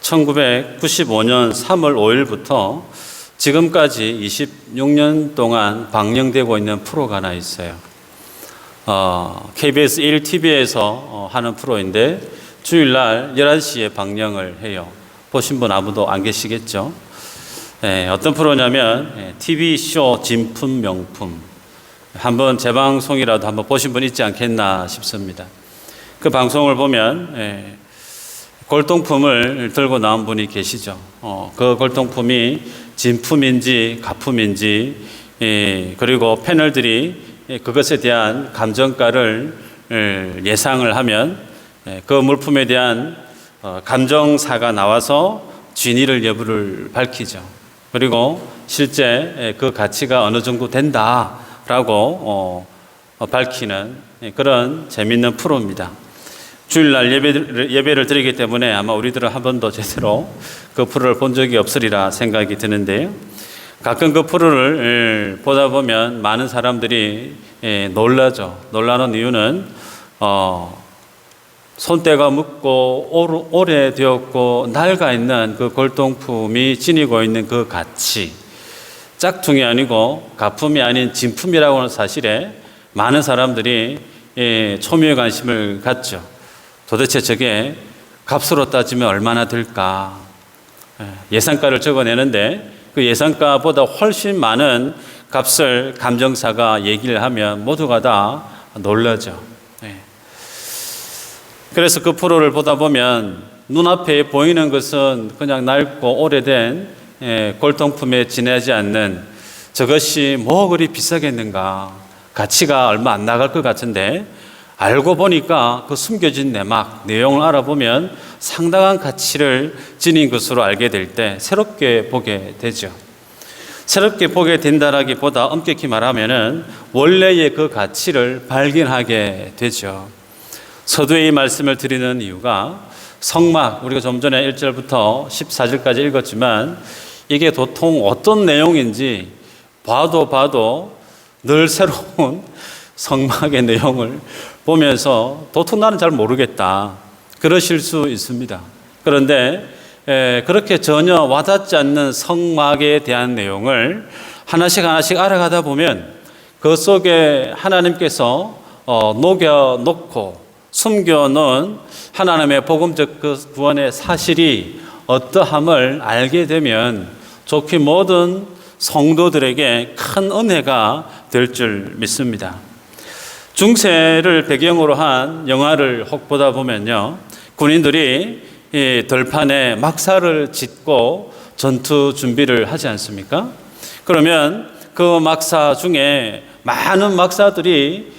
1995년 3월 5일부터 지금까지 26년 동안 방영되고 있는 프로가 하나 있어요. KBS 1TV에서 하는 프로인데 주일날 11시에 방영을 해요. 보신 분 아무도 안 계시겠죠? 어떤 프로냐면 TV쇼 진품 명품. 한번 재방송이라도 한번 보신 분 있지 않겠나 싶습니다. 그 방송을 보면 골동품을 들고 나온 분이 계시죠. 그 골동품이 진품인지 가품인지 그리고 패널들이 그것에 대한 감정가를 예상을 하면 그 물품에 대한 감정사가 나와서 진위를 여부를 밝히죠. 그리고 실제 그 가치가 어느 정도 된다라고 밝히는 그런 재미있는 프로입니다. 주일날 예배를 드리기 때문에 아마 우리들은 한 번도 제대로 그 프로를 본 적이 없으리라 생각이 드는데요. 가끔 그 프로를 보다 보면 많은 사람들이 놀라죠. 놀라는 이유는 손때가 묻고 오래되었고 낡아 있는 그 골동품이 지니고 있는 그 가치, 짝퉁이 아니고 가품이 아닌 진품이라고 하는 사실에 많은 사람들이 초미의 관심을 갖죠. 도대체 저게 값으로 따지면 얼마나 들까? 예상가를 적어내는데 그 예상가보다 훨씬 많은 값을 감정사가 얘기를 하면 모두가 다 놀라죠. 그래서 그 프로를 보다 보면 눈앞에 보이는 것은 그냥 낡고 오래된 골동품에 지나지 않는 저것이 뭐 그리 비싸겠는가? 가치가 얼마 안 나갈 것 같은데 알고 보니까 그 숨겨진 내막, 내용을 알아보면 상당한 가치를 지닌 것으로 알게 될 때 새롭게 보게 되죠. 새롭게 보게 된다라기보다 엄격히 말하면은 원래의 그 가치를 발견하게 되죠. 서두에 이 말씀을 드리는 이유가 성막, 우리가 좀 전에 1절부터 14절까지 읽었지만 이게 도통 어떤 내용인지 봐도 늘 새로운 성막의 내용을 보면서 도통 나는 잘 모르겠다 그러실 수 있습니다. 그런데 그렇게 전혀 와닿지 않는 성막에 대한 내용을 하나씩 알아가다 보면 그 속에 하나님께서 녹여놓고 숨겨놓은 하나님의 복음적 그 구원의 사실이 어떠함을 알게 되면 좋게 모든 성도들에게 큰 은혜가 될 줄 믿습니다. 중세를 배경으로 한 영화를 혹 보다 보면요, 군인들이 이 들판에 막사를 짓고 전투 준비를 하지 않습니까? 그러면 그 막사 중에 많은 막사들이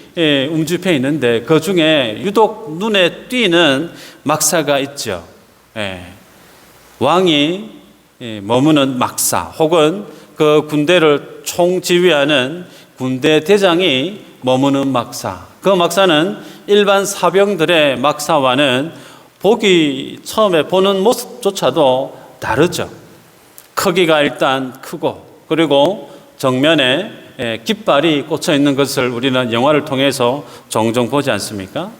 움집해 있는데 그 중에 유독 눈에 띄는 막사가 있죠. 왕이 머무는 막사 혹은 그 군대를 총지휘하는 군대 대장이 머무는 막사. 그 막사는 일반 사병들의 막사와는 처음에 보는 모습조차도 다르죠. 크기가 일단 크고 그리고 정면에 깃발이 꽂혀 있는 것을 우리는 영화를 통해서 종종 보지 않습니까?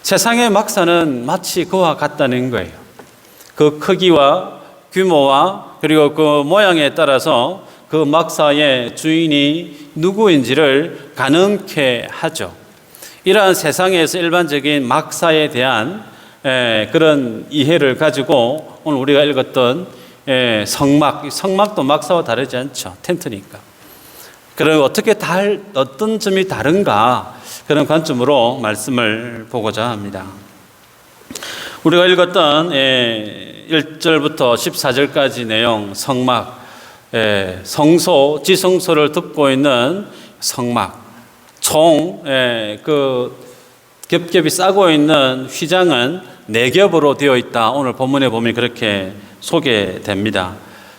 세상의 막사는 마치 그와 같다는 거예요. 그 크기와 규모와 그리고 그 모양에 따라서 그 막사의 주인이 누구인지를 가늠케 하죠. 이러한 세상에서 일반적인 막사에 대한 그런 이해를 가지고 오늘 우리가 읽었던 성막도 막사와 다르지 않죠. 텐트니까. 그럼 어떤 점이 다른가 그런 관점으로 말씀을 보고자 합니다. 우리가 읽었던 1절부터 14절까지 내용 성막, 지성소를 덮고 있는 성막, 겹겹이 싸고 있는 휘장은 4겹으로 되어 있다. 오늘 본문에 보면 그렇게 소개됩니다.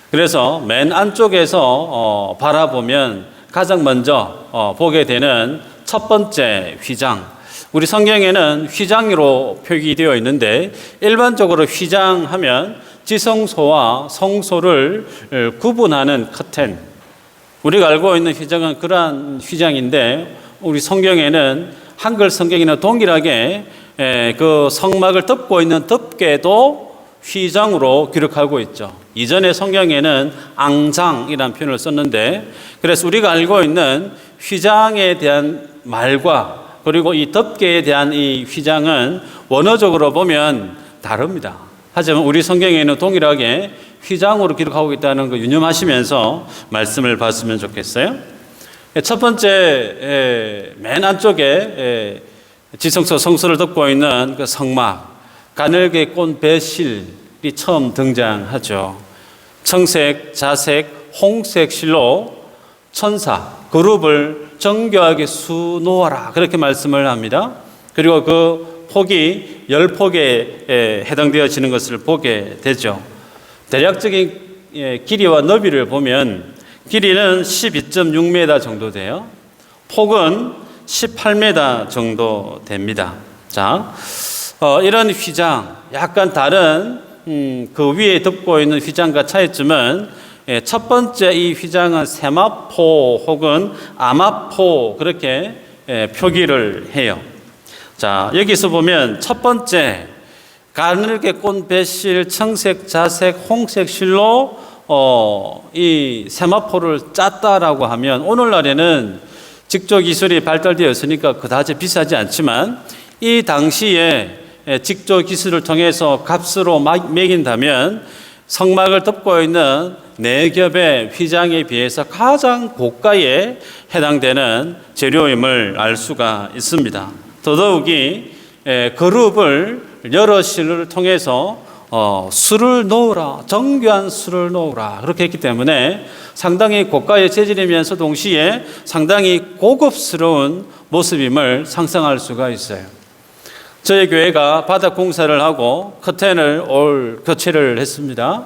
그래서 맨 안쪽에서 바라보면 가장 먼저 보게 되는 첫 번째 휘장, 우리 성경에는 휘장으로 표기되어 있는데 일반적으로 휘장하면 지성소와 성소를 구분하는 커튼, 우리가 알고 있는 휘장은 그러한 휘장인데 우리 성경에는 한글 성경이나 동일하게 그 성막을 덮고 있는 덮개도 휘장으로 기록하고 있죠. 이전에 성경에는 앙장이라는 표현을 썼는데, 그래서 우리가 알고 있는 휘장에 대한 말과 그리고 이 덮개에 대한 이 휘장은 원어적으로 보면 다릅니다. 하지만 우리 성경에는 동일하게 휘장으로 기록하고 있다는 거 유념하시면서 말씀을 봤으면 좋겠어요. 첫 번째, 맨 안쪽에 지성소 성소를 덮고 있는 그 성막, 가늘게 꼰 배실이 처음 등장하죠. 청색, 자색, 홍색 실로 천사, 그룹을 정교하게 수놓아라, 그렇게 말씀을 합니다. 그리고 그 폭이 10폭에 해당되어지는 것을 보게 되죠. 대략적인 길이와 너비를 보면 길이는 12.6m 정도 돼요. 폭은 18m 정도 됩니다. 자, 이런 휘장, 약간 다른 그 위에 덮고 있는 휘장과 차이점은 첫 번째 이 휘장은 세마포 혹은 아마포 그렇게 표기를 해요. 자, 여기서 보면 첫 번째 가늘게 꼰 배실, 청색, 자색, 홍색 실로 이 세마포를 짰다라고 하면 오늘날에는 직조 기술이 발달되었으니까 그다지 비싸지 않지만 이 당시에 직조 기술을 통해서 값으로 매긴다면 성막을 덮고 있는 네 겹의 휘장에 비해서 가장 고가에 해당되는 재료임을 알 수가 있습니다. 더더욱이 그룹을 여러 실을 통해서 수를 놓으라, 정교한 수를 놓으라 그렇게 했기 때문에 상당히 고가의 재질이면서 동시에 상당히 고급스러운 모습임을 상상할 수가 있어요. 저희 교회가 바닥 공사를 하고 커튼을 올 교체를 했습니다.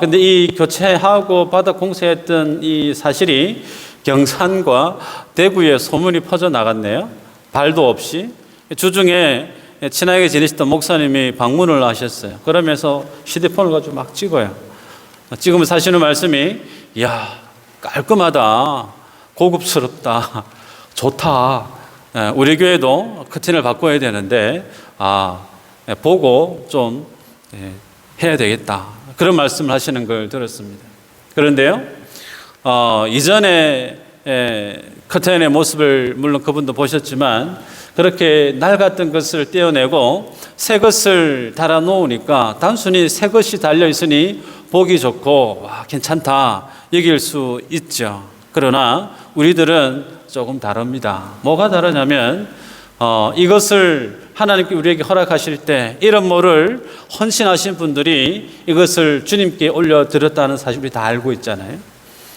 근데 이 교체하고 바닥 공사했던 이 사실이 경산과 대구에 소문이 퍼져 나갔네요. 발도 없이. 주중에 친하게 지내시던 목사님이 방문을 하셨어요. 그러면서 휴대폰을 가지고 막 찍어요. 찍으면서 하시는 말씀이, 이야, 깔끔하다, 고급스럽다, 좋다. 우리 교회도 커튼을 바꿔야 되는데 보고 좀 해야 되겠다, 그런 말씀을 하시는 걸 들었습니다. 그런데요, 이전에 커튼의 모습을 물론 그분도 보셨지만 그렇게 낡았던 것을 떼어내고 새 것을 달아 놓으니까 단순히 새 것이 달려 있으니 보기 좋고 와, 괜찮다 여길 수 있죠. 그러나 우리들은 조금 다릅니다. 뭐가 다르냐면 이것을 하나님께 우리에게 허락하실 때 이런 모를 헌신하신 분들이 이것을 주님께 올려드렸다는 사실 우리 다 알고 있잖아요.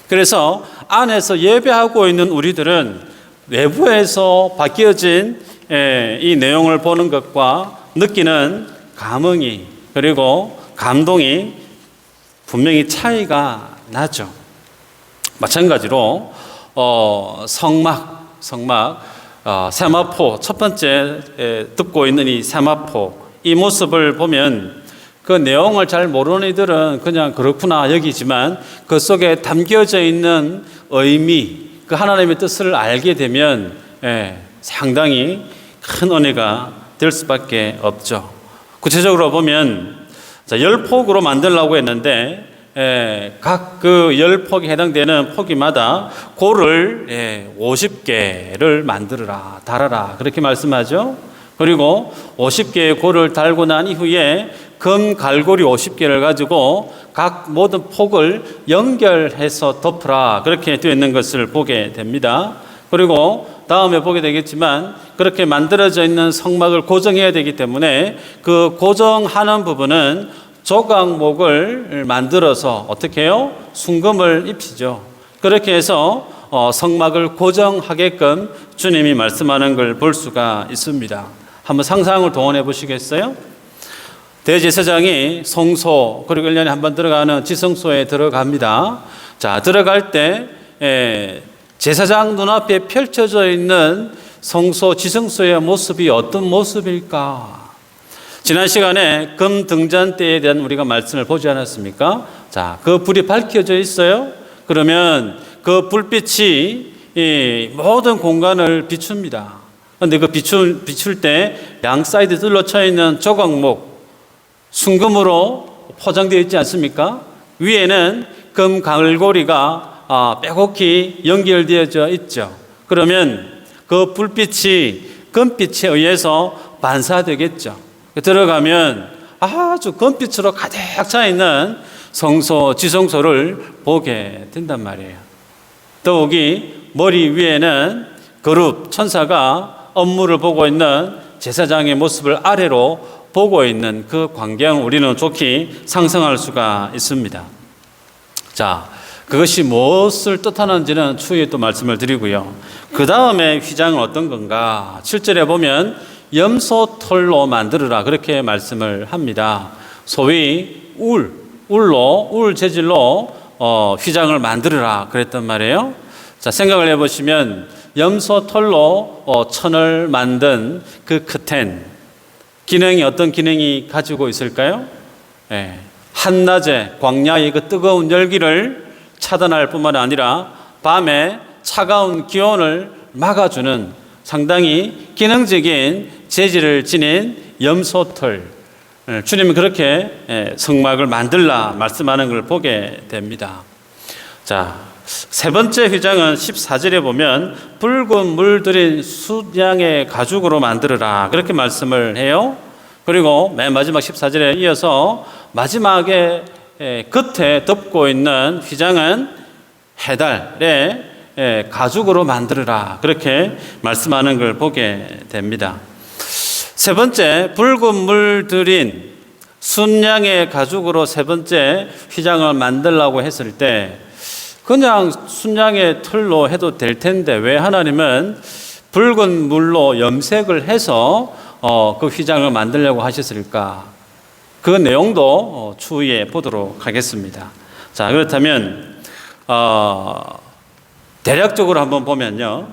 그래서 안에서 예배하고 있는 우리들은 외부에서 바뀌어진 이 내용을 보는 것과 느끼는 감흥이 그리고 감동이 분명히 차이가 나죠. 마찬가지로 성막, 세마포, 첫 번째 듣고 있는 이 세마포, 이 모습을 보면 그 내용을 잘 모르는 이들은 그냥 그렇구나 여기지만 그 속에 담겨져 있는 의미, 그 하나님의 뜻을 알게 되면 상당히 큰 은혜가 될 수밖에 없죠. 구체적으로 보면 10폭으로 만들려고 했는데 각 그 10폭에 해당되는 포기마다 골을 50개를 만들어라, 달아라 그렇게 말씀하죠. 그리고 50개의 골을 달고 난 이후에 금 갈고리 50개를 가지고 각 모든 폭을 연결해서 덮으라 그렇게 되어 있는 것을 보게 됩니다. 그리고 다음에 보게 되겠지만 그렇게 만들어져 있는 성막을 고정해야 되기 때문에 그 고정하는 부분은 조각목을 만들어서 어떻게 해요? 순금을 입히죠. 그렇게 해서 성막을 고정하게끔 주님이 말씀하는 걸 볼 수가 있습니다. 한번 상상을 동원해 보시겠어요? 대제사장이 성소 그리고 1년에 한 번 들어가는 지성소에 들어갑니다. 자, 들어갈 때 제사장 눈앞에 펼쳐져 있는 성소 지성소의 모습이 어떤 모습일까? 지난 시간에 금 등잔대에 대한 우리가 말씀을 보지 않았습니까? 자, 그 불이 밝혀져 있어요. 그러면 그 불빛이 이 모든 공간을 비춥니다. 근데 그 비출 때 양 사이드 둘러쳐 있는 조각목, 순금으로 포장되어 있지 않습니까? 위에는 금 갈고리가 빼곡히 연결되어져 있죠. 그러면 그 불빛이 금빛에 의해서 반사되겠죠. 들어가면 아주 금빛으로 가득 차 있는 성소, 지성소를 보게 된단 말이에요. 더욱이 머리 위에는 거룩 천사가 업무를 보고 있는 제사장의 모습을 아래로 보고 있는 그 광경을 우리는 좋게 상상할 수가 있습니다. 자, 그것이 무엇을 뜻하는지는 추후에 또 말씀을 드리고요. 그 다음에 휘장은 어떤 건가? 7절에 보면 염소털로 만들어라 그렇게 말씀을 합니다. 소위 울 재질로 휘장을 만들어라 그랬단 말이에요. 자, 생각을 해보시면 염소털로 천을 만든 그 커튼 기능이 어떤 기능이 가지고 있을까요? 한낮에 광야의 그 뜨거운 열기를 차단할 뿐만 아니라 밤에 차가운 기온을 막아주는 상당히 기능적인 재질을 지닌 염소털, 주님은 그렇게 성막을 만들라 말씀하는 걸 보게 됩니다. 자, 세 번째 휘장은 14절에 보면 붉은 물들인 숫양의 가죽으로 만들어라 그렇게 말씀을 해요. 그리고 맨 마지막 14절에 이어서 마지막에 겉에 덮고 있는 휘장은 해달의 가죽으로 만들어라 그렇게 말씀하는 걸 보게 됩니다. 세 번째, 붉은 물들인 순양의 가죽으로 세 번째 휘장을 만들라고 했을 때 그냥 순양의 털로 해도 될 텐데 왜 하나님은 붉은 물로 염색을 해서 그 휘장을 만들려고 하셨을까? 그 내용도 추후에 보도록 하겠습니다. 자, 그렇다면 대략적으로 한번 보면요,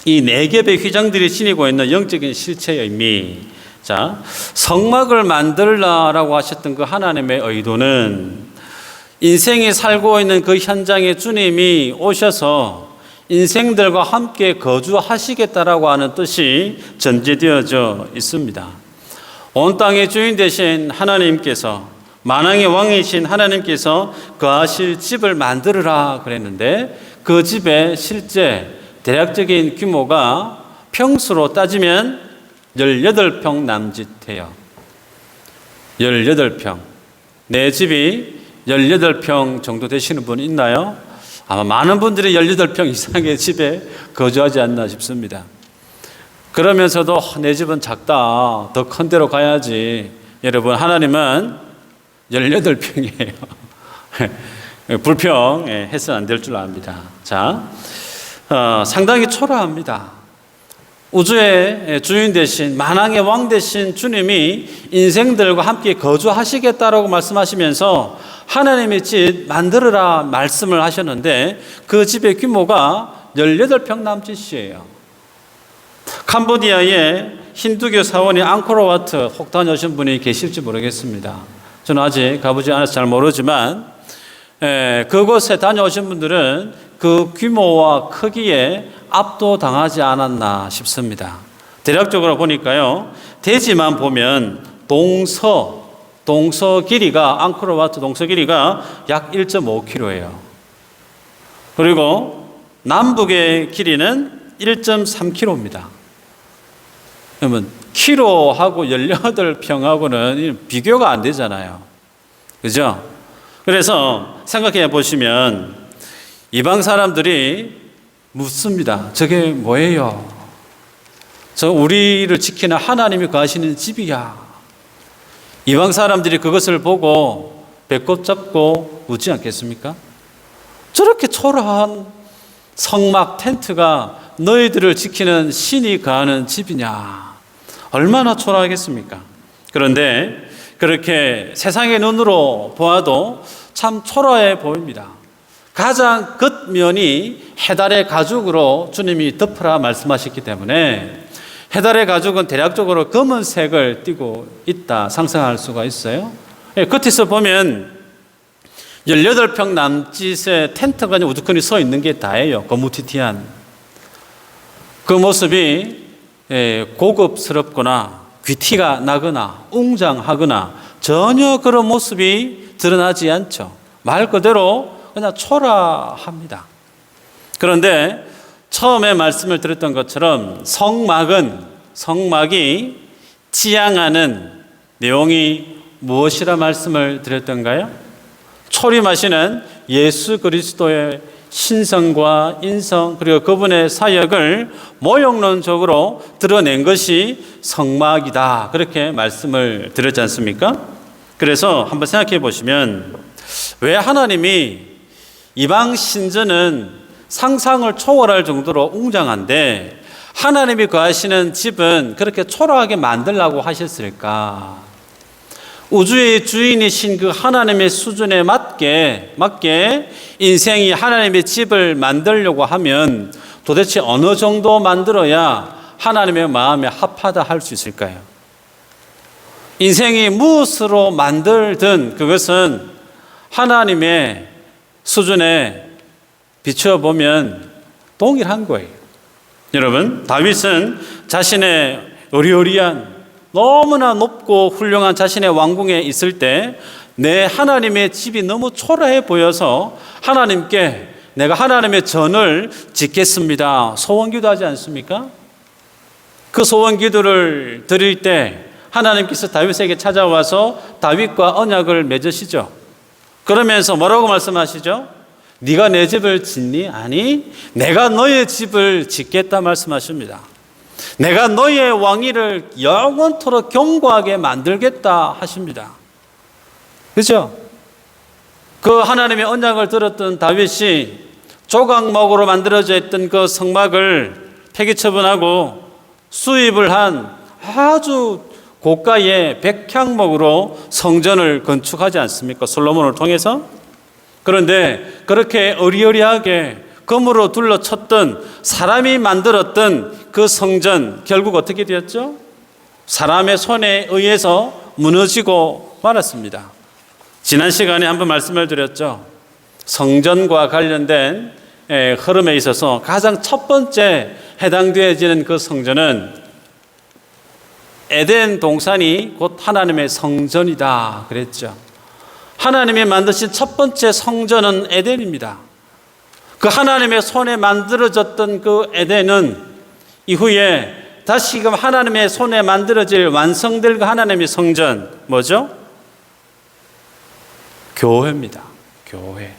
이 네 겹의 휘장들이 지니고 있는 영적인 실체의 의미. 자, 성막을 만들라라고 하셨던 그 하나님의 의도는 인생이 살고 있는 그 현장에 주님이 오셔서 인생들과 함께 거주하시겠다라고 하는 뜻이 전제되어져 있습니다. 온 땅의 주인 되신 하나님께서, 만왕의 왕이신 하나님께서 거하실 집을 만들어라 그랬는데 그 집의 실제 대략적인 규모가 평수로 따지면 18평 남짓해요. 18평. 내 집이 18평 정도 되시는 분 있나요? 아마 많은 분들이 18평 이상의 집에 거주하지 않나 싶습니다. 그러면서도 내 집은 작다, 더 큰 데로 가야지. 여러분, 하나님은 18평이에요. 불평해서는 안 될 줄 압니다. 자, 상당히 초라합니다. 우주의 주인 되신, 만왕의 왕 되신 주님이 인생들과 함께 거주하시겠다라고 말씀하시면서 하나님의 집 만들어라 말씀을 하셨는데 그 집의 규모가 18평 남짓이에요. 캄보디아의 힌두교 사원이 앙코르와트 혹 다녀오신 분이 계실지 모르겠습니다. 저는 아직 가보지 않아서 잘 모르지만 그곳에 다녀오신 분들은 그 규모와 크기에 압도당하지 않았나 싶습니다. 대략적으로 보니까요, 대지만 보면 동서 길이가, 앙코르와트 동서 길이가 약 1.5km예요. 그리고 남북의 길이는 1.3km입니다. 그러면 키로하고 18평하고는 비교가 안 되잖아요. 그죠? 그래서 생각해 보시면 이방 사람들이 묻습니다. 저게 뭐예요? 저 우리를 지키는 하나님이 거하시는 집이야. 이방 사람들이 그것을 보고 배꼽 잡고 웃지 않겠습니까? 저렇게 초라한 성막 텐트가 너희들을 지키는 신이 거하는 집이냐? 얼마나 초라하겠습니까? 그런데 그렇게 세상의 눈으로 보아도 참 초라해 보입니다. 가장 겉면이 해달의 가죽으로 주님이 덮으라 말씀하셨기 때문에 해달의 가죽은 대략적으로 검은색을 띠고 있다 상상할 수가 있어요. 겉에서 보면 18평 남짓의 텐트가 우두커니 서 있는 게 다예요. 거무튀튀한 그 모습이 고급스럽거나 귀티가 나거나 웅장하거나 전혀 그런 모습이 드러나지 않죠. 말 그대로 그냥 초라합니다. 그런데 처음에 말씀을 드렸던 것처럼 성막이 지향하는 내용이 무엇이라 말씀을 드렸던가요? 초림하시는 예수 그리스도의 신성과 인성 그리고 그분의 사역을 모형론적으로 드러낸 것이 성막이다, 그렇게 말씀을 드렸지 않습니까? 그래서 한번 생각해 보시면 왜 하나님이 이방 신전은 상상을 초월할 정도로 웅장한데 하나님이 거하시는 집은 그렇게 초라하게 만들라고 하셨을까? 우주의 주인이신 그 하나님의 수준에 맞게 인생이 하나님의 집을 만들려고 하면 도대체 어느 정도 만들어야 하나님의 마음에 합하다 할 수 있을까요? 인생이 무엇으로 만들든 그것은 하나님의 수준에 비춰보면 동일한 거예요. 여러분, 다윗은 자신의 어리어리한 너무나 높고 훌륭한 자신의 왕궁에 있을 때 내 하나님의 집이 너무 초라해 보여서 하나님께 내가 하나님의 전을 짓겠습니다, 소원기도 하지 않습니까? 그 소원기도를 드릴 때 하나님께서 다윗에게 찾아와서 다윗과 언약을 맺으시죠. 그러면서 뭐라고 말씀하시죠? 네가 내 집을 짓니? 아니, 내가 너의 집을 짓겠다 말씀하십니다. 내가 너의 왕위를 영원토록 견고하게 만들겠다 하십니다. 그렇죠? 그 하나님의 언약을 들었던 다윗이 조각목으로 만들어져 있던 그 성막을 폐기처분하고 수입을 한 아주 고가의 백향목으로 성전을 건축하지 않습니까? 솔로몬을 통해서. 그런데 그렇게 어리어리하게 금으로 둘러쳤던 사람이 만들었던 그 성전 결국 어떻게 되었죠? 사람의 손에 의해서 무너지고 말았습니다. 지난 시간에 한번 말씀을 드렸죠. 성전과 관련된 흐름에 있어서 가장 첫 번째 해당되어지는 그 성전은 에덴 동산이 곧 하나님의 성전이다 그랬죠. 하나님이 만드신 첫 번째 성전은 에덴입니다. 그 하나님의 손에 만들어졌던 그 에덴은 이후에 다시금 하나님의 손에 만들어질 완성될 그 하나님의 성전 뭐죠? 교회입니다. 교회.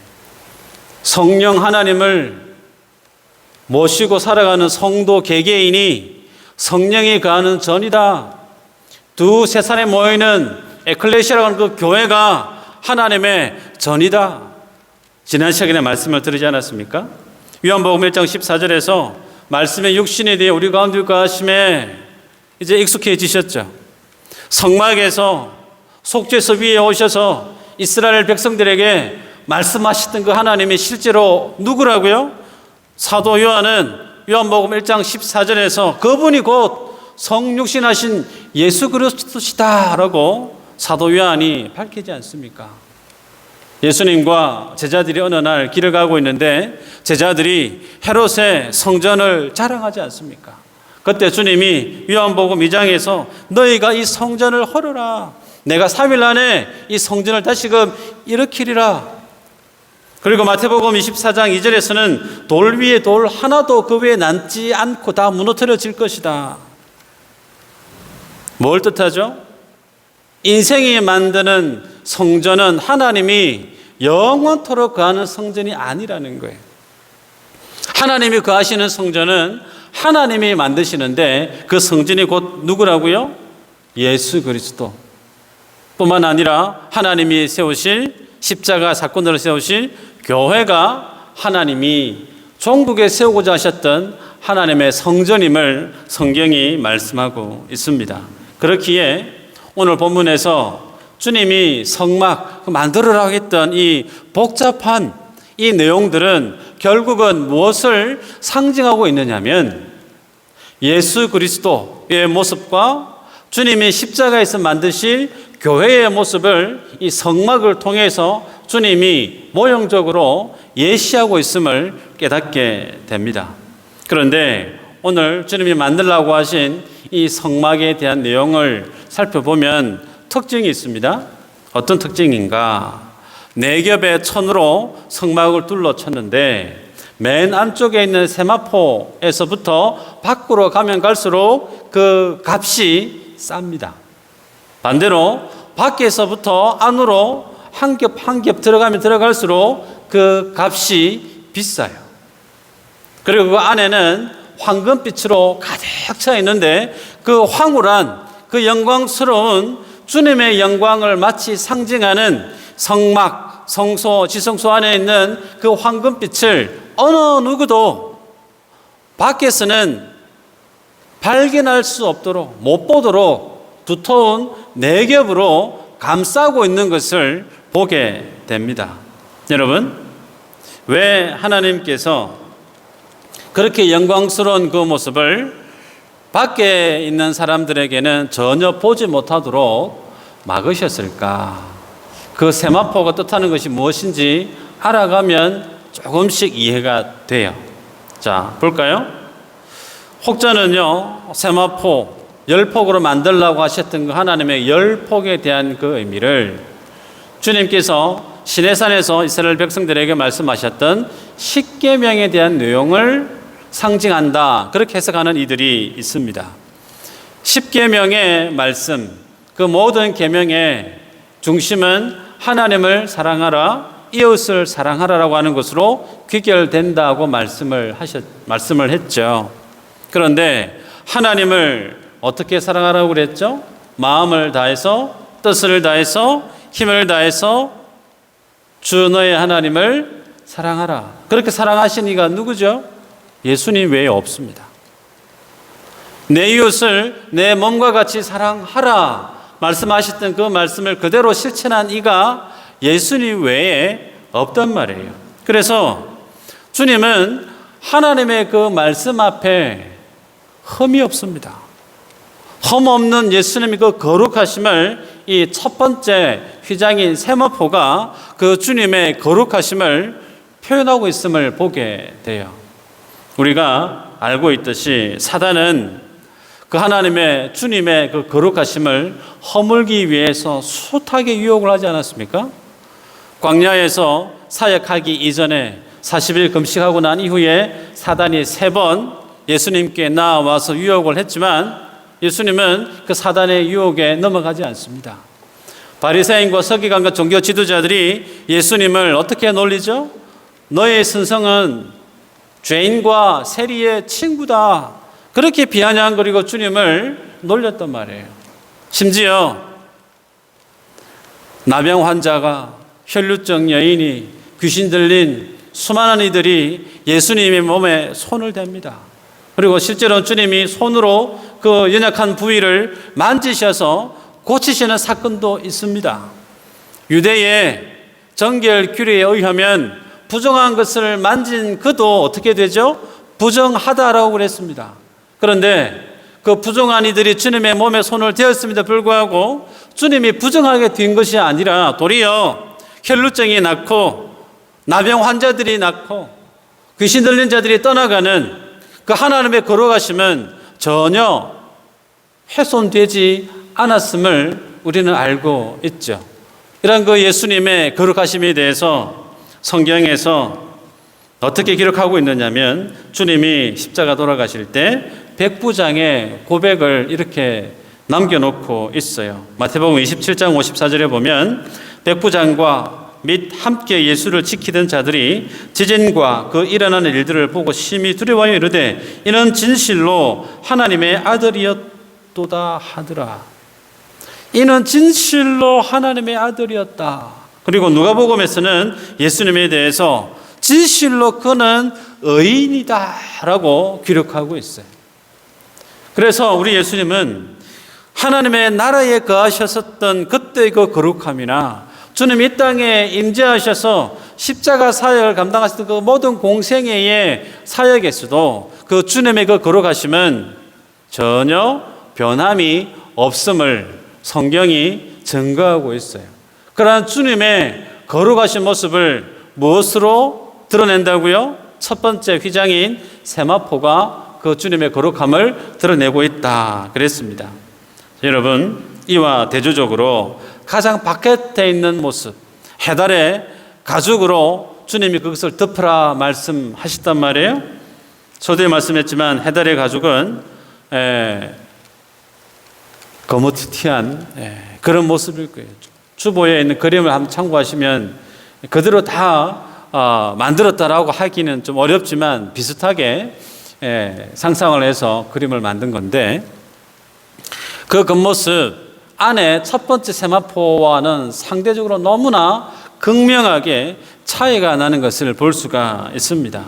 성령 하나님을 모시고 살아가는 성도 개개인이 성령이 거하는 전이다. 두세 사람이 모이는 에클레시아라고 하는 그 교회가 하나님의 전이다. 지난 시간에 말씀을 드리지 않았습니까? 요한복음 1장 14절에서 말씀의 육신에 대해 우리 가운데 거하심에 이제 익숙해지셨죠. 성막에서 속죄서 위에 오셔서 이스라엘 백성들에게 말씀하셨던 그 하나님이 실제로 누구라고요? 사도 요한은 요한복음 1장 14절에서 그분이 곧 성육신하신 예수 그리스도시다 라고 사도 요한이 밝히지 않습니까? 예수님과 제자들이 어느 날 길을 가고 있는데 제자들이 헤롯의 성전을 자랑하지 않습니까? 그때 주님이 요한복음 2장에서 너희가 이 성전을 헐어라, 내가 3일 안에 이 성전을 다시금 일으키리라. 그리고 마태복음 24장 2절에서는 돌 위에 돌 하나도 그 위에 남지 않고 다 무너뜨려질 것이다. 뭘 뜻하죠? 인생이 만드는 성전은 하나님이 영원토록 거하는 성전이 아니라는 거예요. 하나님이 거하시는 성전은 하나님이 만드시는데 그 성전이 곧 누구라고요? 예수 그리스도. 뿐만 아니라 하나님이 세우실 십자가 사건으로 세우실 교회가 하나님이 종국에 세우고자 하셨던 하나님의 성전임을 성경이 말씀하고 있습니다. 그렇기에 오늘 본문에서 주님이 성막 만들으라고 했던 이 복잡한 이 내용들은 결국은 무엇을 상징하고 있느냐면 예수 그리스도의 모습과 주님이 십자가에서 만드실 교회의 모습을 이 성막을 통해서 주님이 모형적으로 예시하고 있음을 깨닫게 됩니다. 그런데 오늘 주님이 만들라고 하신 이 성막에 대한 내용을 살펴보면 특징이 있습니다. 어떤 특징인가? 4겹의 천으로 성막을 둘러쳤는데 맨 안쪽에 있는 세마포에서부터 밖으로 가면 갈수록 그 값이 쌉니다. 반대로 밖에서부터 안으로 한 겹 한 겹 들어가면 들어갈수록 그 값이 비싸요. 그리고 그 안에는 황금빛으로 가득 차 있는데 그 황홀한 그 영광스러운 주님의 영광을 마치 상징하는 성막, 성소, 지성소 안에 있는 그 황금빛을 어느 누구도 밖에서는 발견할 수 없도록 못 보도록 두터운 4겹으로 감싸고 있는 것을 보게 됩니다. 여러분, 왜 하나님께서 그렇게 영광스러운 그 모습을 밖에 있는 사람들에게는 전혀 보지 못하도록 막으셨을까? 그 세마포가 뜻하는 것이 무엇인지 알아가면 조금씩 이해가 돼요. 자, 볼까요? 혹자는요, 세마포, 10폭으로 만들라고 하셨던 그 하나님의 10폭에 대한 그 의미를 주님께서 시내산에서 이스라엘 백성들에게 말씀하셨던 십계명에 대한 내용을 상징한다. 그렇게 해석하는 이들이 있습니다. 십계명의 말씀, 그 모든 계명의 중심은 하나님을 사랑하라, 이웃을 사랑하라라고 하는 것으로 귀결된다고 말씀을 했죠. 그런데 하나님을 어떻게 사랑하라고 그랬죠? 마음을 다해서, 뜻을 다해서, 힘을 다해서 주 너의 하나님을 사랑하라. 그렇게 사랑하신 이가 누구죠? 예수님 외에 없습니다. 내 이웃을 내 몸과 같이 사랑하라 말씀하셨던 그 말씀을 그대로 실천한 이가 예수님 외에 없단 말이에요. 그래서 주님은 하나님의 그 말씀 앞에 흠이 없습니다. 흠 없는 예수님의 그 거룩하심을 이 첫 번째 휘장인 세마포가 그 주님의 거룩하심을 표현하고 있음을 보게 돼요. 우리가 알고 있듯이 사단은 그 하나님의 주님의 그 거룩하심을 허물기 위해서 숱하게 유혹을 하지 않았습니까? 광야에서 사역하기 이전에 40일 금식하고 난 이후에 사단이 3번 예수님께 나와서 유혹을 했지만 예수님은 그 사단의 유혹에 넘어가지 않습니다. 바리새인과 서기관과 종교 지도자들이 예수님을 어떻게 놀리죠? 너의 선성은 죄인과 세리의 친구다. 그렇게 비아냥거리고 주님을 놀렸단 말이에요. 심지어 나병 환자가, 혈루증 여인이, 귀신 들린 수많은 이들이 예수님의 몸에 손을 댑니다. 그리고 실제로 주님이 손으로 그 연약한 부위를 만지셔서 고치시는 사건도 있습니다. 유대의 정결 규례에 의하면 부정한 것을 만진 그도 어떻게 되죠? 부정하다라고 그랬습니다. 그런데 그 부정한 이들이 주님의 몸에 손을 대었음에도 불구하고 주님이 부정하게 된 것이 아니라 도리어 혈루증이 낫고 나병 환자들이 낫고 귀신 들린 자들이 떠나가는 그 하나님의 거룩하심은 전혀 훼손되지 않았음을 우리는 알고 있죠. 이런 그 예수님의 거룩하심에 대해서 성경에서 어떻게 기록하고 있느냐면 주님이 십자가 돌아가실 때 백부장의 고백을 이렇게 남겨놓고 있어요. 마태복음 27장 54절에 보면 백부장과 및 함께 예수를 지키던 자들이 지진과 그 일어나는 일들을 보고 심히 두려워하여 이르되 이는 진실로 하나님의 아들이었도다 하더라. 이는 진실로 하나님의 아들이었다. 그리고 누가복음에서는 예수님에 대해서 진실로 그는 의인이다 라고 기록하고 있어요. 그래서 우리 예수님은 하나님의 나라에 거하셨었던 그때의 그 거룩함이나 주님 이 땅에 임재하셔서 십자가 사역을 감당하셨던 그 모든 공생애의 사역에서도 그 주님의 그 거룩하심은 전혀 변함이 없음을 성경이 증거하고 있어요. 그러한 주님의 거룩하신 모습을 무엇으로 드러낸다고요? 첫 번째 휘장인 세마포가 그 주님의 거룩함을 드러내고 있다 그랬습니다. 여러분, 이와 대조적으로 가장 바깥에 있는 모습, 해달의 가죽으로 주님이 그것을 덮으라 말씀하셨단 말이에요. 저도 말씀했지만 해달의 가죽은 거무튀튀한 그런 모습일 거예요. 주보에 있는 그림을 한번 참고하시면 그대로 다 만들었다라고 하기는 좀 어렵지만 비슷하게 상상을 해서 그림을 만든 건데, 그 겉모습 안에 첫 번째 세마포와는 상대적으로 너무나 극명하게 차이가 나는 것을 볼 수가 있습니다.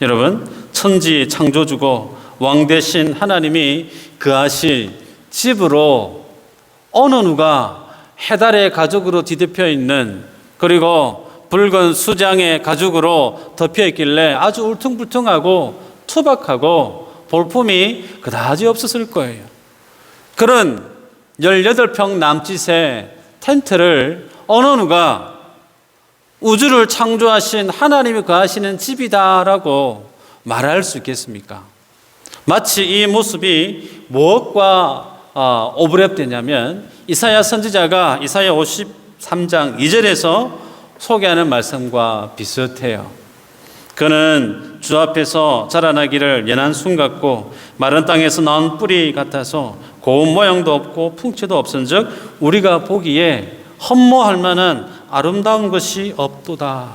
여러분, 천지 창조주고 왕 대신 하나님이 거하실 집으로 어느 누가 해달의 가죽으로 뒤덮여 있는, 그리고 붉은 수장의 가죽으로 덮여 있길래 아주 울퉁불퉁하고 투박하고 볼품이 그다지 없었을 거예요. 그런 18평 남짓의 텐트를 어느 누가 우주를 창조하신 하나님이 거하시는 집이다라고 말할 수 있겠습니까? 마치 이 모습이 무엇과 오버랩되냐면 이사야 선지자가 이사야 53장 2절에서 소개하는 말씀과 비슷해요. 그는 주 앞에서 자라나기를 연한 순 같고 마른 땅에서 나온 뿌리 같아서 고운 모양도 없고 풍채도 없은즉 우리가 보기에 흠모할 만한 아름다운 것이 없도다.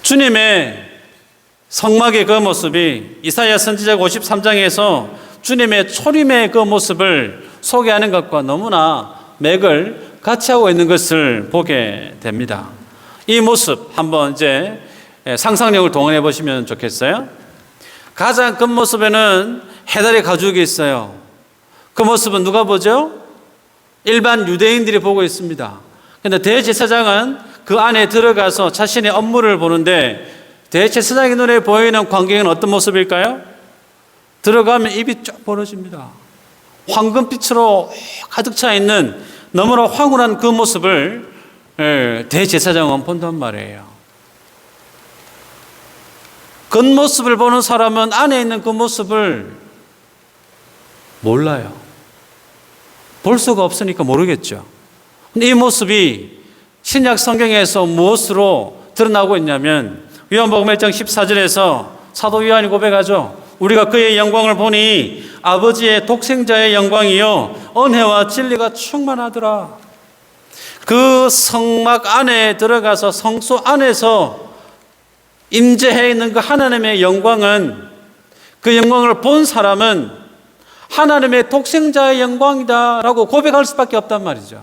주님의 성막의 그 모습이 이사야 선지자가 53장에서 주님의 초림의 그 모습을 소개하는 것과 너무나 맥을 같이 하고 있는 것을 보게 됩니다. 이 모습 한번 이제 상상력을 동원해 보시면 좋겠어요. 가장 겉모습에는 해달의 가죽이 있어요. 그 모습은 누가 보죠? 일반 유대인들이 보고 있습니다. 그런데 대제사장은 그 안에 들어가서 자신의 업무를 보는데 대제사장의 눈에 보이는 광경은 어떤 모습일까요? 들어가면 입이 쫙 벌어집니다. 황금빛으로 가득 차 있는 너무나 황홀한 그 모습을 대제사장은 본단 말이에요. 겉모습을 보는 사람은 안에 있는 그 모습을 몰라요. 볼 수가 없으니까 모르겠죠. 근데 이 모습이 신약 성경에서 무엇으로 드러나고 있냐면 요한복음 1장 14절에서 사도 요한이 고백하죠. 우리가 그의 영광을 보니 아버지의 독생자의 영광이요 은혜와 진리가 충만하더라. 그 성막 안에 들어가서 성소 안에서 임재해 있는 그 하나님의 영광은, 그 영광을 본 사람은 하나님의 독생자의 영광이다라고 고백할 수밖에 없단 말이죠.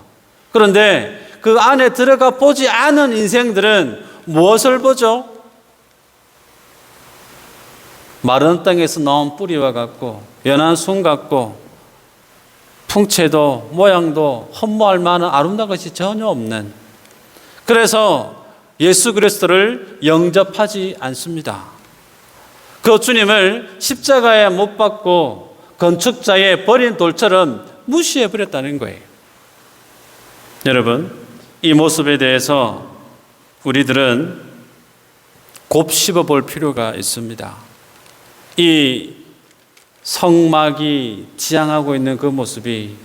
그런데 그 안에 들어가 보지 않은 인생들은 무엇을 보죠? 마른 땅에서 나온 뿌리와 같고 연한 순 같고 풍채도 모양도 흠모할 만한 아름다운 것이 전혀 없는, 그래서 예수 그리스도를 영접하지 않습니다. 그 주님을 십자가에 못 박고 건축자의 버린 돌처럼 무시해 버렸다는 거예요. 여러분, 이 모습에 대해서 우리들은 곱씹어 볼 필요가 있습니다. 이 성막이 지향하고 있는 그 모습이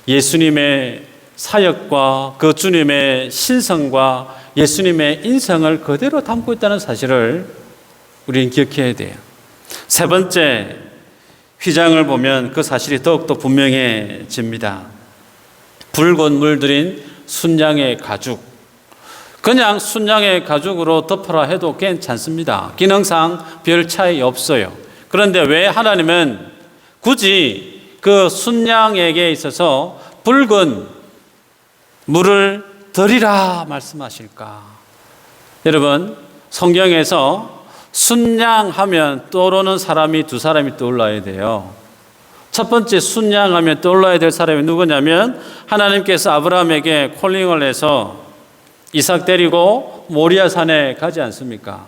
예수님의 사역과 그 주님의 신성과 예수님의 인성을 그대로 담고 있다는 사실을 우리는 기억해야 돼요. 세 번째, 휘장을 보면 그 사실이 더욱더 분명해집니다. 붉은 물들인 순양의 가죽. 그냥 순양의 가죽으로 덮어라 해도 괜찮습니다. 기능상 별 차이 없어요. 그런데 왜 하나님은 굳이 그 순양에게 있어서 붉은 물을 드리라 말씀하실까? 여러분, 성경에서 순양하면 떠오르는 사람이 두 사람이 떠올라야 돼요. 첫 번째 순양하면 떠올라야 될 사람이 누구냐면 하나님께서 아브라함에게 콜링을 해서 이삭 데리고 모리아 산에 가지 않습니까?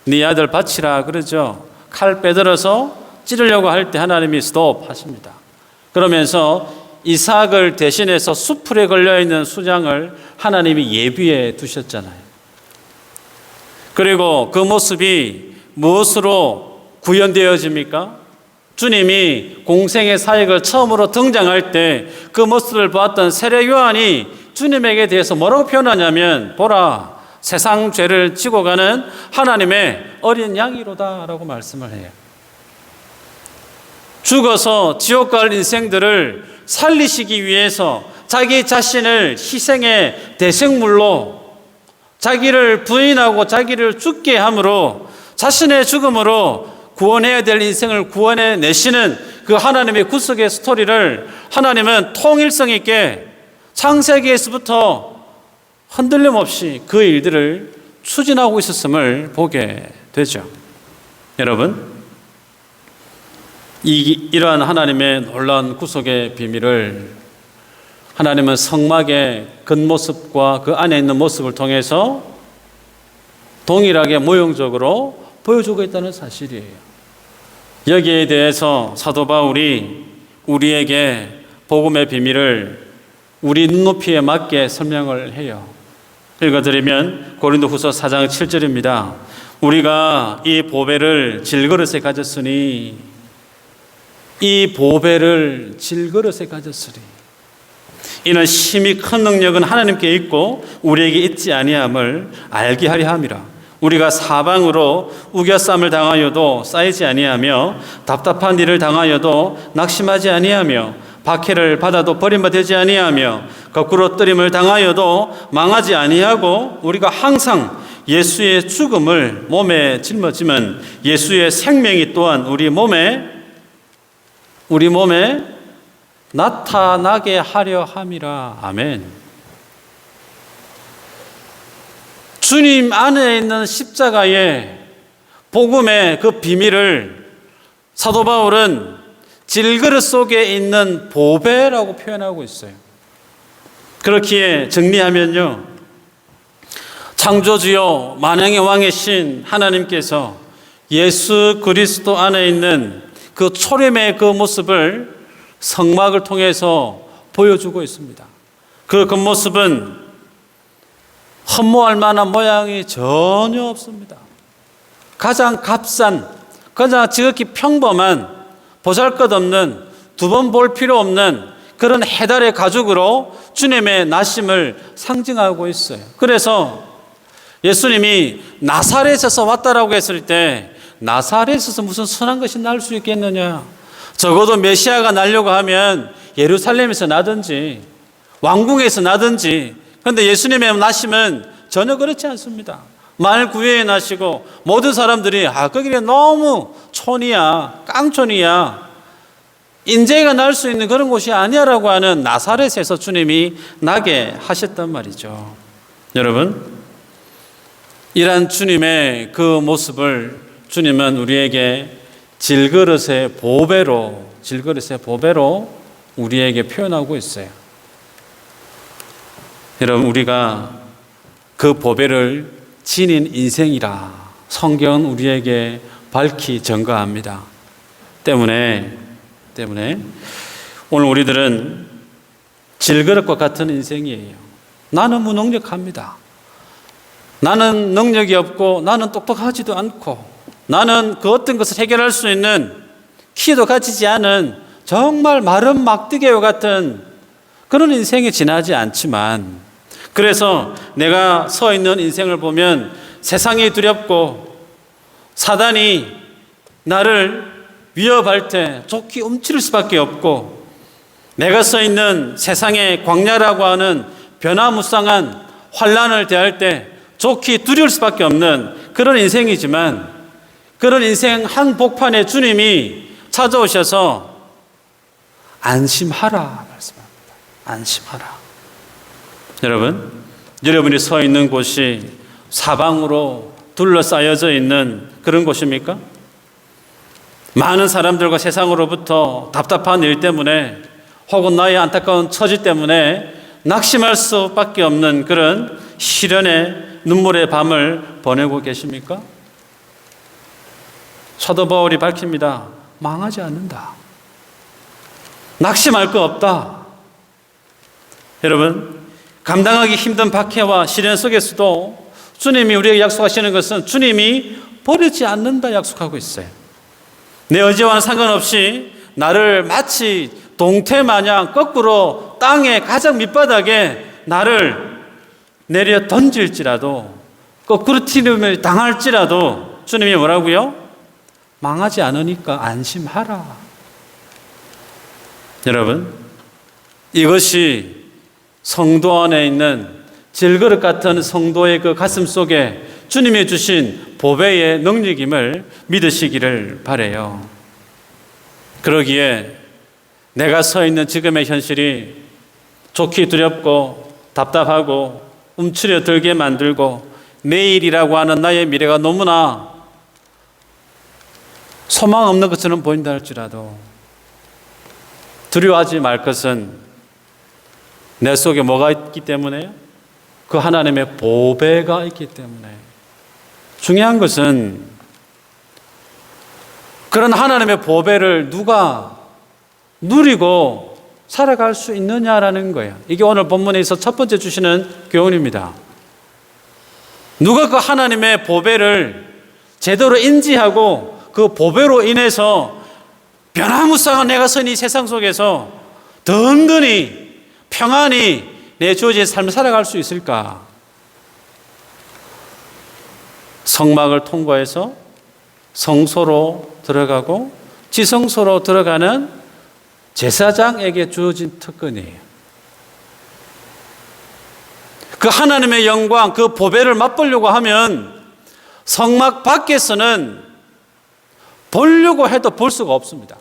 네 아들 바치라 그러죠. 칼 빼들어서 찌르려고 할 때 하나님이 스톱 하십니다. 그러면서 이삭을 대신해서 수풀에 걸려있는 수장을 하나님이 예비해 두셨잖아요. 그리고 그 모습이 무엇으로 구현되어집니까? 주님이 공생의 사역을 처음으로 등장할 때 그 모습을 보았던 세례 요한이 주님에게 대해서 뭐라고 표현하냐면, 보라, 세상 죄를 지고 가는 하나님의 어린 양이로다 라고 말씀을 해요. 죽어서 지옥 갈 인생들을 살리시기 위해서 자기 자신을 희생의 대생물로 자기를 부인하고 자기를 죽게 함으로 자신의 죽음으로 구원해야 될 인생을 구원해 내시는 그 하나님의 구속의 스토리를 하나님은 통일성 있게 창세기에서부터 흔들림 없이 그 일들을 추진하고 있었음을 보게 되죠. 여러분, 이러한 하나님의 놀라운 구속의 비밀을 하나님은 성막의 겉모습과 그 안에 있는 모습을 통해서 동일하게 모형적으로 보여주고 있다는 사실이에요. 여기에 대해서 사도 바울이 우리에게 복음의 비밀을 우리 눈높이에 맞게 설명을 해요. 읽어드리면 고린도후서 4장 7절입니다. 우리가 이 보배를 질그릇에 가졌으니, 이 보배를 질그릇에 가졌으니, 이는 심히 큰 능력은 하나님께 있고 우리에게 있지 아니함을 알게 하려 함이라. 우리가 사방으로 우겨쌈을 당하여도 쌓이지 아니하며 답답한 일을 당하여도 낙심하지 아니하며 박해를 받아도 버림받지 아니하며 거꾸로 뜨림을 당하여도 망하지 아니하고 우리가 항상 예수의 죽음을 몸에 짊어지면 예수의 생명이 또한 우리 몸에 나타나게 하려 함이라. 아멘. 주님 안에 있는 십자가의 복음의 그 비밀을 사도 바울은 질그릇 속에 있는 보배라고 표현하고 있어요. 그렇기에 정리하면요, 창조주요 만왕의 왕이신 하나님께서 예수 그리스도 안에 있는 그 초림의 그 모습을 성막을 통해서 보여주고 있습니다. 그 겉모습은 흠모할 만한 모양이 전혀 없습니다. 가장 값싼, 가장 지극히 평범한, 보잘것없는, 두 번 볼 필요 없는 그런 해달의 가죽으로 주님의 나심을 상징하고 있어요. 그래서 예수님이 나사렛에서 왔다라고 했을 때 나사렛에서 무슨 선한 것이 날 수 있겠느냐? 적어도 메시아가 나려고 하면 예루살렘에서 나든지 왕궁에서 나든지. 그런데 예수님의 나심은 전혀 그렇지 않습니다. 말 구유에 나시고 모든 사람들이 거기는 너무 촌이야, 깡촌이야, 인재가 날 수 있는 그런 곳이 아니야라고 하는 나사렛에서 주님이 나게 하셨단 말이죠. 여러분, 이러한 주님의 그 모습을 주님은 우리에게 질그릇의 보배로 우리에게 표현하고 있어요. 여러분, 우리가 그 보배를 지닌 인생이라 성경은 우리에게 밝히 증거합니다. 때문에 오늘 우리들은 질그릇과 같은 인생이에요. 나는 무능력합니다. 나는 능력이 없고 나는 똑똑하지도 않고 나는 그 어떤 것을 해결할 수 있는 키도 갖추지 않은 정말 마른 막대기와 같은 그런 인생이 지나지 않지만, 그래서 내가 서 있는 인생을 보면 세상이 두렵고 사단이 나를 위협할 때 좋게 움츠릴 수밖에 없고, 내가 서 있는 세상의 광야라고 하는 변화무쌍한 환란을 대할 때 좋게 두려울 수밖에 없는 그런 인생이지만, 그런 인생 한 복판에 주님이 찾아오셔서 안심하라 말씀합니다. 안심하라. 여러분, 여러분이 서 있는 곳이 사방으로 둘러싸여져 있는 그런 곳입니까? 많은 사람들과 세상으로부터 답답한 일 때문에 혹은 나의 안타까운 처지 때문에 낙심할 수밖에 없는 그런 시련의 눈물의 밤을 보내고 계십니까? 사도 바울이 밝힙니다. 망하지 않는다. 낙심할 거 없다. 여러분, 감당하기 힘든 박해와 시련 속에서도 주님이 우리에게 약속하시는 것은 주님이 버리지 않는다 약속하고 있어요. 내 의지와는 상관없이 나를 마치 동태 마냥 거꾸로 땅의 가장 밑바닥에 나를 내려 던질지라도 거꾸로 튀김을 당할지라도 주님이 뭐라고요? 망하지 않으니까 안심하라. 여러분, 이것이 성도 안에 있는 질그릇 같은 성도의 그 가슴 속에 주님이 주신 보배의 능력임을 믿으시기를 바라요. 그러기에 내가 서 있는 지금의 현실이 좋기 두렵고 답답하고 움츠려 들게 만들고 내일이라고 하는 나의 미래가 너무나 소망 없는 것처럼 보인다 할지라도 두려워하지 말 것은 내 속에 뭐가 있기 때문에요? 그 하나님의 보배가 있기 때문에. 중요한 것은 그런 하나님의 보배를 누가 누리고 살아갈 수 있느냐라는 거예요. 이게 오늘 본문에서 첫 번째 주시는 교훈입니다. 누가 그 하나님의 보배를 제대로 인지하고 그 보배로 인해서 변화무쌍한 내가 선 이 세상 속에서 든든히 평안히 내 주어진 삶을 살아갈 수 있을까? 성막을 통과해서 성소로 들어가고 지성소로 들어가는 제사장에게 주어진 특권이에요. 그 하나님의 영광, 그 보배를 맛보려고 하면 성막 밖에서는 보려고 해도 볼 수가 없습니다.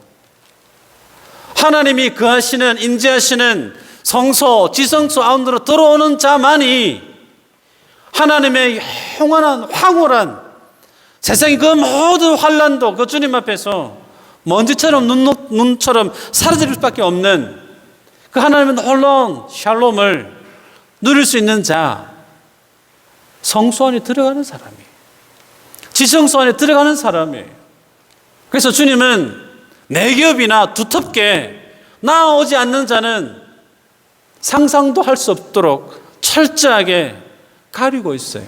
하나님이 거하시는, 임재하시는 성소, 지성소 안으로 들어오는 자만이 하나님의 영원한 황홀한 세상의 그 모든 환란도 그 주님 앞에서 먼지처럼 눈처럼 사라질 수밖에 없는 그 하나님의 놀라운 샬롬을 누릴 수 있는 자, 성소 안에 들어가는 사람이에요. 지성소 안에 들어가는 사람이에요. 그래서 주님은 내 겹이나 두텁게 나오지 않는 자는 상상도 할 수 없도록 철저하게 가리고 있어요.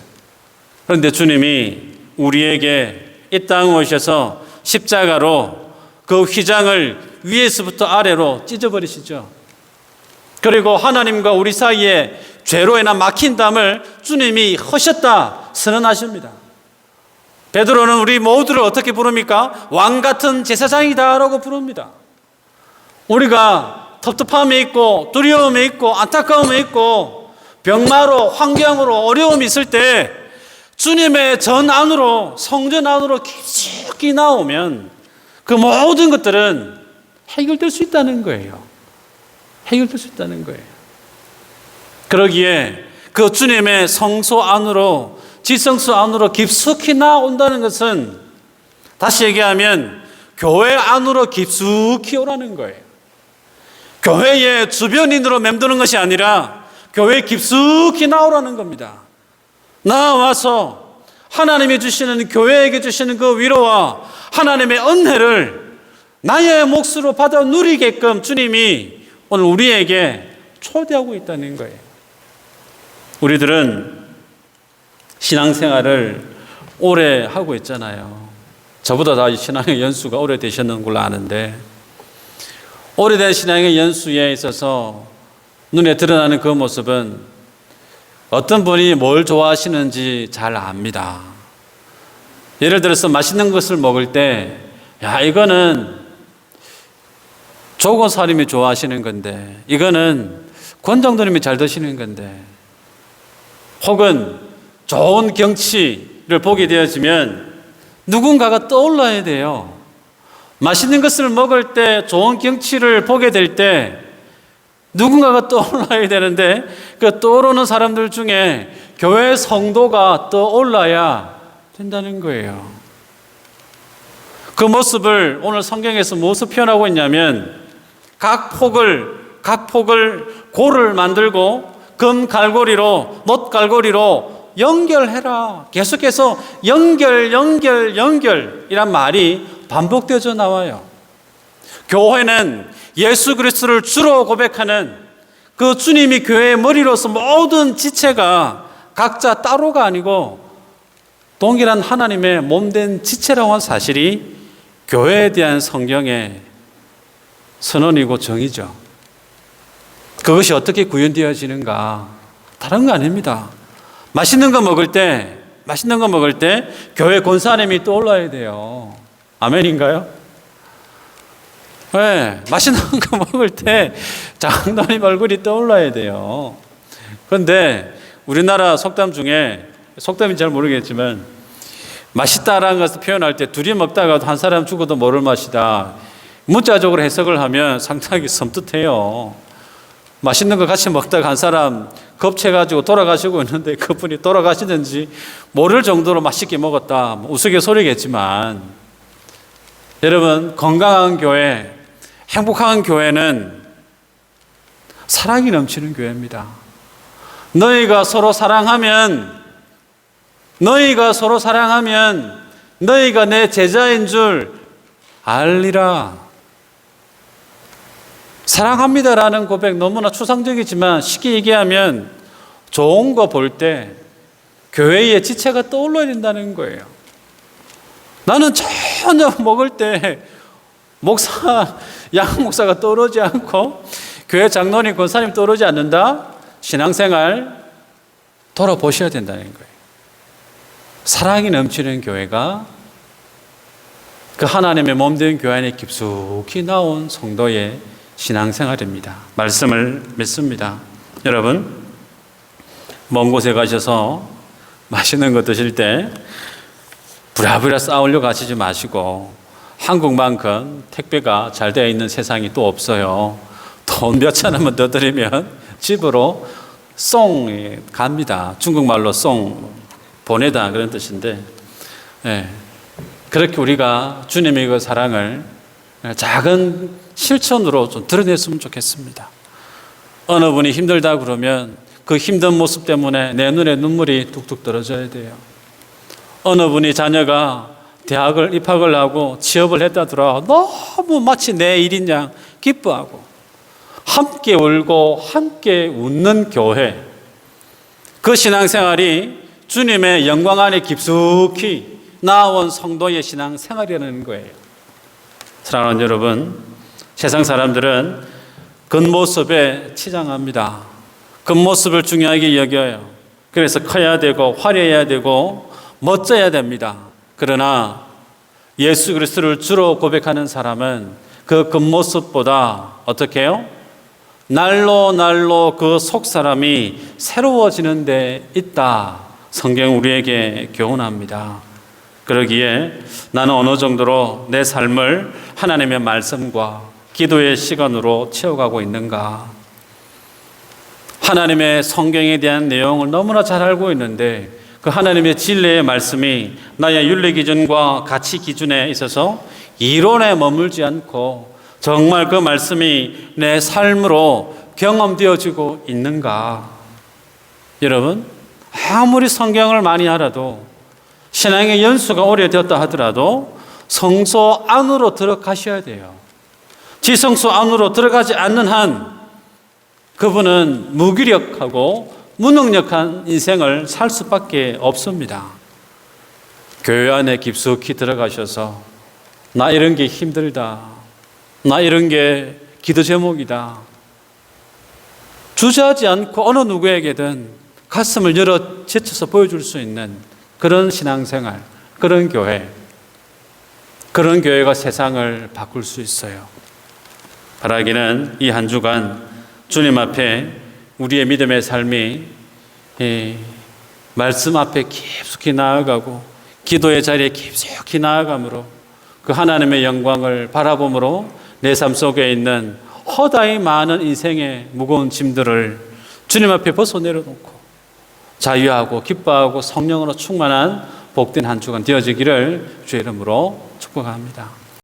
그런데 주님이 우리에게 이 땅에 오셔서 십자가로 그 휘장을 위에서부터 아래로 찢어버리시죠. 그리고 하나님과 우리 사이에 죄로 인한 막힌 담을 주님이 허셨다 선언하십니다. 베드로는 우리 모두를 어떻게 부릅니까? 왕 같은 제사장이다라고 부릅니다. 우리가 텁텁함이 있고 두려움이 있고 안타까움이 있고 병마로 환경으로 어려움이 있을 때 주님의 전 안으로 성전 안으로 깊숙이 나오면 그 모든 것들은 해결될 수 있다는 거예요. 해결될 수 있다는 거예요. 그러기에 그 주님의 성소 안으로 지성소 안으로 깊숙이 나온다는 것은 다시 얘기하면 교회 안으로 깊숙이 오라는 거예요. 교회의 주변인으로 맴도는 것이 아니라 교회에 깊숙이 나오라는 겁니다. 나와서 하나님이 주시는, 교회에게 주시는 그 위로와 하나님의 은혜를 나의 몫으로 받아 누리게끔 주님이 오늘 우리에게 초대하고 있다는 거예요. 우리들은 신앙생활을 오래 하고 있잖아요. 저보다 다 신앙의 연수가 오래되셨는 걸로 아는데, 오래된 신앙의 연수에 있어서 눈에 드러나는 그 모습은 어떤 분이 뭘 좋아하시는지 잘 압니다. 예를 들어서 맛있는 것을 먹을 때, 야, 이거는 조건사님이 좋아하시는 건데, 이거는 권장도님이 잘 드시는 건데, 혹은 좋은 경치를 보게 되어지면 누군가가 떠올라야 돼요. 맛있는 것을 먹을 때, 좋은 경치를 보게 될 때 누군가가 떠올라야 되는데, 그 떠오르는 사람들 중에 교회 성도가 떠올라야 된다는 거예요. 그 모습을 오늘 성경에서 무엇을 표현하고 있냐면, 각 폭을 골을 만들고 금 갈고리로, 놋 갈고리로 연결해라. 계속해서 연결이란 말이 반복되어져 나와요. 교회는 예수 그리스도를 주로 고백하는 그 주님이 교회의 머리로서 모든 지체가 각자 따로가 아니고 동일한 하나님의 몸된 지체라고 하는 사실이 교회에 대한 성경의 선언이고 정의죠. 그것이 어떻게 구현되어지는가? 다른 거 아닙니다. 맛있는 거 먹을 때 교회 권사님이 떠올라야 돼요. 아멘인가요? 네, 맛있는 거 먹을 때 장로님 얼굴이 떠올라야 돼요. 그런데 우리나라 속담 중에, 속담인지 잘 모르겠지만, 맛있다라는 것을 표현할 때 둘이 먹다가도 한 사람 죽어도 모를 맛이다. 문자적으로 해석을 하면 상당히 섬뜩해요. 맛있는 거 같이 먹다가 한 사람 겁채가지고 돌아가시고 있는데 그분이 돌아가시는지 모를 정도로 맛있게 먹었다. 우스갯소리겠지만, 여러분, 건강한 교회, 행복한 교회는 사랑이 넘치는 교회입니다. 너희가 서로 사랑하면 너희가 내 제자인 줄 알리라. 사랑합니다라는 고백 너무나 추상적이지만 쉽게 얘기하면 좋은 거 볼 때 교회의 지체가 떠올라야 된다는 거예요. 나는 전혀 먹을 때 양 목사가 떠오르지 않고 교회 장로님, 권사님 떠오르지 않는다? 신앙생활 돌아보셔야 된다는 거예요. 사랑이 넘치는 교회가 그 하나님의 몸된 교회 안에 깊숙이 나온 성도의 신앙생활입니다. 말씀을 믿습니다. 여러분, 먼 곳에 가셔서 맛있는 거 드실 때 부랴부랴 싸우려고 하시지 마시고, 한국만큼 택배가 잘 되어 있는 세상이 또 없어요. 돈 몇천 원만 더 드리면 집으로 송 갑니다. 중국말로 송, 보내다 그런 뜻인데, 그렇게 우리가 주님의 그 사랑을 작은 실천으로 좀 드러냈으면 좋겠습니다. 어느 분이 힘들다 그러면 그 힘든 모습 때문에 내 눈에 눈물이 뚝뚝 떨어져야 돼요. 어느 분이 자녀가 대학을 입학을 하고 취업을 했다더라 너무 마치 내 일인 양 기뻐하고 함께 울고 함께 웃는 교회, 그 신앙생활이 주님의 영광 안에 깊숙이 나온 성도의 신앙생활이라는 거예요. 사랑하는 여러분, 세상 사람들은 겉모습에 치장합니다. 겉모습을 중요하게 여겨요. 그래서 커야 되고 화려해야 되고 멋져야 됩니다. 그러나 예수 그리스도를 주로 고백하는 사람은 그 겉모습보다 어떻게 해요? 날로 그 속 사람이 새로워지는 데 있다. 성경 우리에게 교훈합니다. 그러기에 나는 어느 정도로 내 삶을 하나님의 말씀과 기도의 시간으로 채워가고 있는가? 하나님의 성경에 대한 내용을 너무나 잘 알고 있는데 그 하나님의 진리의 말씀이 나의 윤리 기준과 가치 기준에 있어서 이론에 머물지 않고 정말 그 말씀이 내 삶으로 경험되어지고 있는가? 여러분, 아무리 성경을 많이 알아도 신앙의 연수가 오래되었다 하더라도 성소 안으로 들어가셔야 돼요. 지성소 안으로 들어가지 않는 한 그분은 무기력하고 무능력한 인생을 살 수밖에 없습니다. 교회 안에 깊숙이 들어가셔서 나 이런 게 힘들다, 나 이런 게 기도 제목이다, 주저하지 않고 어느 누구에게든 가슴을 열어 제쳐서 보여줄 수 있는 그런 신앙생활, 그런 교회가 세상을 바꿀 수 있어요. 바라기는 이 한 주간 주님 앞에 우리의 믿음의 삶이 말씀 앞에 깊숙이 나아가고 기도의 자리에 깊숙이 나아감으로 그 하나님의 영광을 바라봄으로 내 삶 속에 있는 허다히 많은 인생의 무거운 짐들을 주님 앞에 벗어내려놓고 자유하고 기뻐하고 성령으로 충만한 복된 한 주간 되어지기를 주의 이름으로 축복합니다.